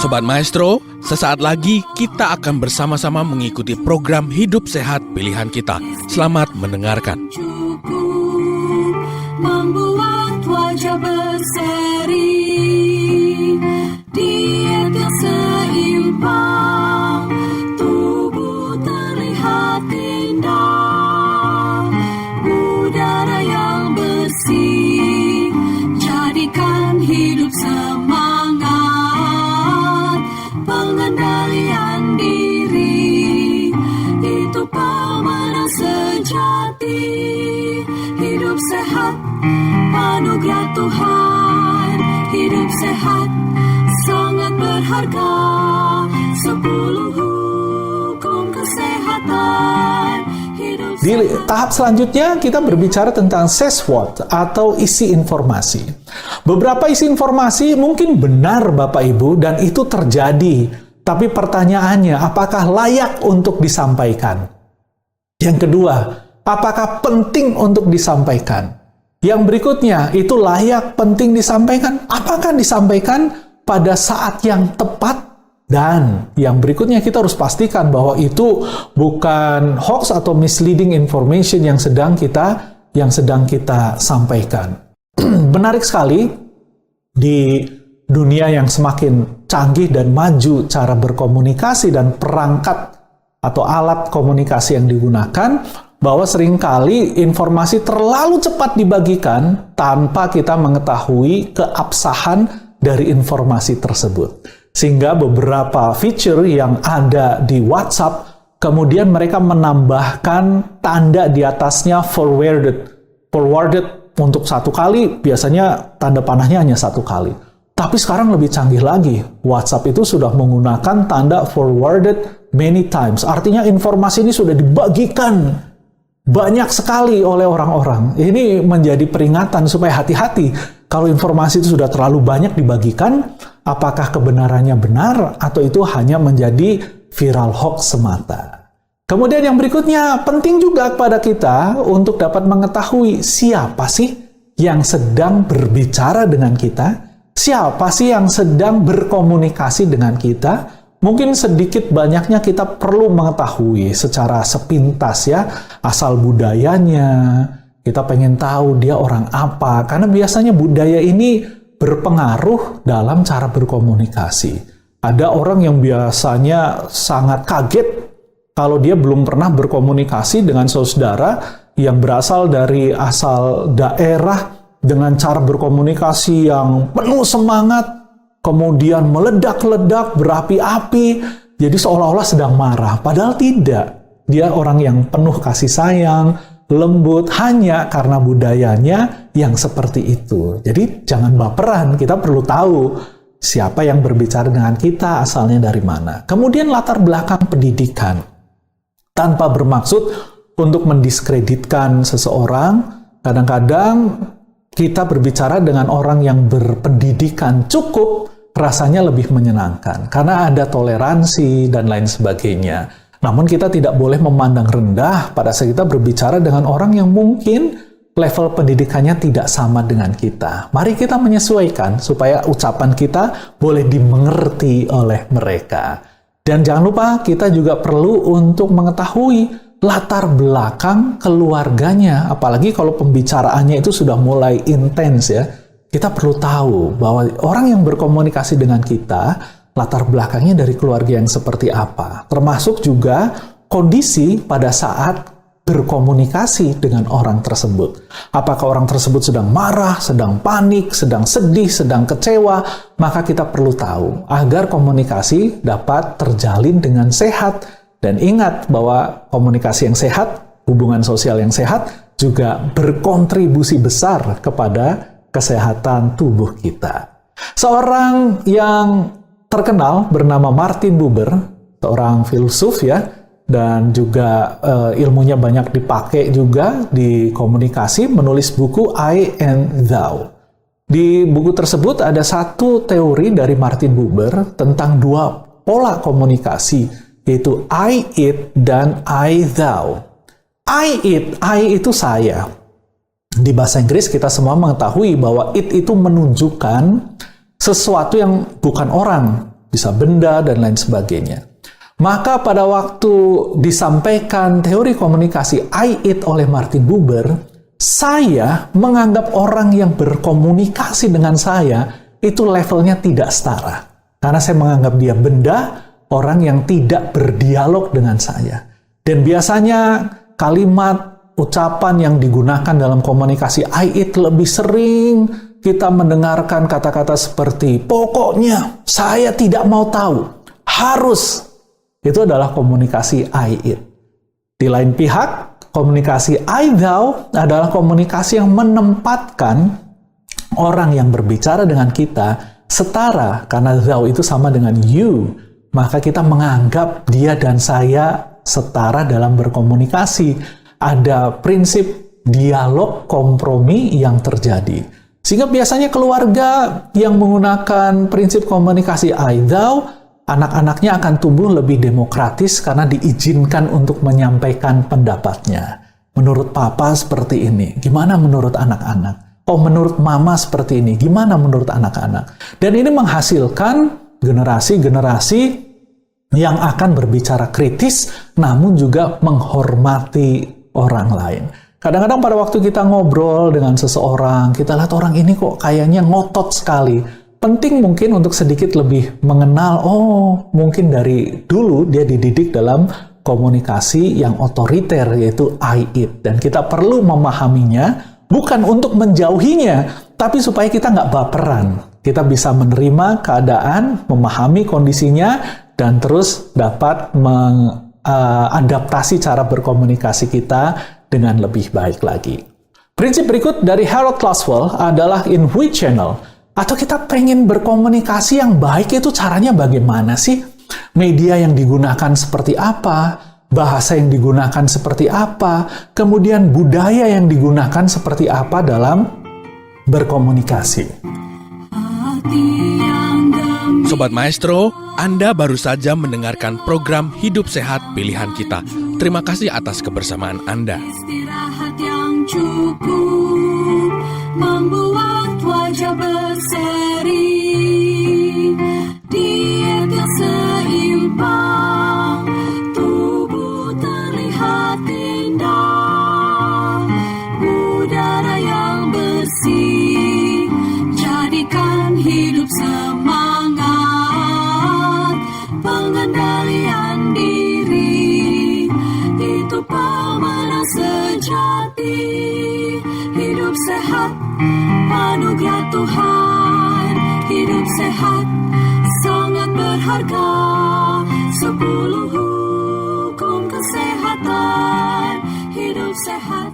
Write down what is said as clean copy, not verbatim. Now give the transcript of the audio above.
Sobat Maestro, sesaat lagi kita akan bersama-sama mengikuti program Hidup Sehat Pilihan Kita. Selamat mendengarkan. Membuat wajah berseri, diet yang seimbang, tubuh terlihat indah, udara yang bersih, jadikan hidup semangat, pengendalian diri, itu pemenang sejati. Hidup sehat, anugerah Tuhan. Hidup sehat, sangat berharga. 10 hukum kesehatan. Di tahap selanjutnya kita berbicara tentang says what atau isi informasi. Beberapa isi informasi mungkin benar Bapak Ibu dan itu terjadi. Tapi pertanyaannya, apakah layak untuk disampaikan? Yang kedua, apakah penting untuk disampaikan? Yang berikutnya, itu layak, penting disampaikan. Apakah disampaikan pada saat yang tepat? Dan yang berikutnya kita harus pastikan bahwa itu bukan hoax atau misleading information yang sedang kita sampaikan. Menarik sekali di dunia yang semakin canggih dan maju cara berkomunikasi dan perangkat atau alat komunikasi yang digunakan, bahwa seringkali informasi terlalu cepat dibagikan tanpa kita mengetahui keabsahan dari informasi tersebut. Sehingga beberapa feature yang ada di WhatsApp, kemudian mereka menambahkan tanda di atasnya forwarded. Forwarded untuk satu kali, biasanya tanda panahnya hanya satu kali. Tapi sekarang lebih canggih lagi. WhatsApp itu sudah menggunakan tanda forwarded many times. Artinya informasi ini sudah dibagikan banyak sekali oleh orang-orang. Ini menjadi peringatan supaya hati-hati. Kalau informasi itu sudah terlalu banyak dibagikan, apakah kebenarannya benar atau itu hanya menjadi viral hoax semata. Kemudian yang berikutnya, penting juga kepada kita untuk dapat mengetahui siapa sih yang sedang berbicara dengan kita, siapa sih yang sedang berkomunikasi dengan kita. Mungkin sedikit banyaknya kita perlu mengetahui secara sepintas ya, asal budayanya, kita pengen tahu dia orang apa, karena biasanya budaya ini berpengaruh dalam cara berkomunikasi. Ada orang yang biasanya sangat kaget kalau dia belum pernah berkomunikasi dengan saudara yang berasal dari asal daerah dengan cara berkomunikasi yang penuh semangat, kemudian meledak-ledak, berapi-api, jadi seolah-olah sedang marah. Padahal tidak. Dia orang yang penuh kasih sayang, lembut, hanya karena budayanya yang seperti itu. Jadi jangan baperan, kita perlu tahu siapa yang berbicara dengan kita, asalnya dari mana. Kemudian latar belakang pendidikan. Tanpa bermaksud untuk mendiskreditkan seseorang, kadang-kadang kita berbicara dengan orang yang berpendidikan cukup, rasanya lebih menyenangkan. Karena ada toleransi dan lain sebagainya. Namun kita tidak boleh memandang rendah pada saat kita berbicara dengan orang yang mungkin level pendidikannya tidak sama dengan kita. Mari kita menyesuaikan supaya ucapan kita boleh dimengerti oleh mereka. Dan jangan lupa kita juga perlu untuk mengetahui latar belakang keluarganya. Apalagi kalau pembicaraannya itu sudah mulai intens ya. Kita perlu tahu bahwa orang yang berkomunikasi dengan kita, latar belakangnya dari keluarga yang seperti apa. Termasuk juga kondisi pada saat berkomunikasi dengan orang tersebut. Apakah orang tersebut sedang marah, sedang panik, sedang sedih, sedang kecewa, maka kita perlu tahu agar komunikasi dapat terjalin dengan sehat. Dan ingat bahwa komunikasi yang sehat, hubungan sosial yang sehat, juga berkontribusi besar kepada kesehatan tubuh kita. Seorang yang terkenal bernama Martin Buber, seorang filsuf ya, dan juga ilmunya banyak dipakai juga di komunikasi, menulis buku I and Thou. Di buku tersebut ada satu teori dari Martin Buber tentang dua pola komunikasi, yaitu I, it, dan I, thou. I, it, I itu saya. Di bahasa Inggris kita semua mengetahui bahwa it itu menunjukkan sesuatu yang bukan orang, bisa benda, dan lain sebagainya. Maka pada waktu disampaikan teori komunikasi I It oleh Martin Buber, saya menganggap orang yang berkomunikasi dengan saya itu levelnya tidak setara. Karena saya menganggap dia benda, orang yang tidak berdialog dengan saya. Dan biasanya kalimat, ucapan yang digunakan dalam komunikasi I It lebih sering kita mendengarkan kata-kata seperti, pokoknya saya tidak mau tahu, harus. Itu adalah komunikasi I It. Di lain pihak, komunikasi I Thou adalah komunikasi yang menempatkan orang yang berbicara dengan kita setara, karena thou itu sama dengan you. Maka kita menganggap dia dan saya setara dalam berkomunikasi. Ada prinsip dialog kompromi yang terjadi. Sehingga biasanya keluarga yang menggunakan prinsip komunikasi I Thou, anak-anaknya akan tumbuh lebih demokratis karena diizinkan untuk menyampaikan pendapatnya. Menurut papa seperti ini, gimana menurut anak-anak? Oh, menurut mama seperti ini, gimana menurut anak-anak? Dan ini menghasilkan generasi-generasi yang akan berbicara kritis, namun juga menghormati orang lain. Kadang-kadang pada waktu kita ngobrol dengan seseorang, kita lihat orang ini kok kayaknya ngotot sekali. Penting mungkin untuk sedikit lebih mengenal, oh mungkin dari dulu dia dididik dalam komunikasi yang otoriter, yaitu I It. Dan kita perlu memahaminya, bukan untuk menjauhinya, tapi supaya kita nggak baperan. Kita bisa menerima keadaan, memahami kondisinya, dan terus dapat mengadaptasi cara berkomunikasi kita dengan lebih baik lagi. Prinsip berikut dari Harold Laswell adalah in which channel, atau kita pengen berkomunikasi yang baik itu caranya bagaimana sih? Media yang digunakan seperti apa? Bahasa yang digunakan seperti apa? Kemudian budaya yang digunakan seperti apa dalam berkomunikasi? Sobat Maestro, Anda baru saja mendengarkan program Hidup Sehat Pilihan Kita. Terima kasih atas kebersamaan Anda. Istirahat yang cukup membuat wajah berseri, diet yang seimbang, tubuh terlihat indah, udara yang bersih, jadikan hidup semangat, pengendalian diri, itu pemenang sejati. Hidup sehat, anugerah Tuhan. Hidup sehat, sangat berharga. 10 hukum kesehatan. Hidup sehat.